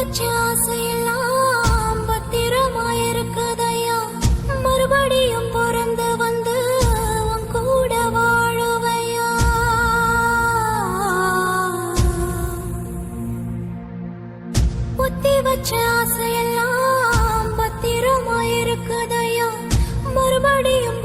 வச்ச ஆசையெல்லாம் பத்திரமாயிருக்குதையா, மறுபடியும் பிறந்து வந்து உன் கூட வாழுவையா. பொத்தி வச்ச ஆசையெல்லாம் பத்திரமாயிருக்குதையா, மறுபடியும்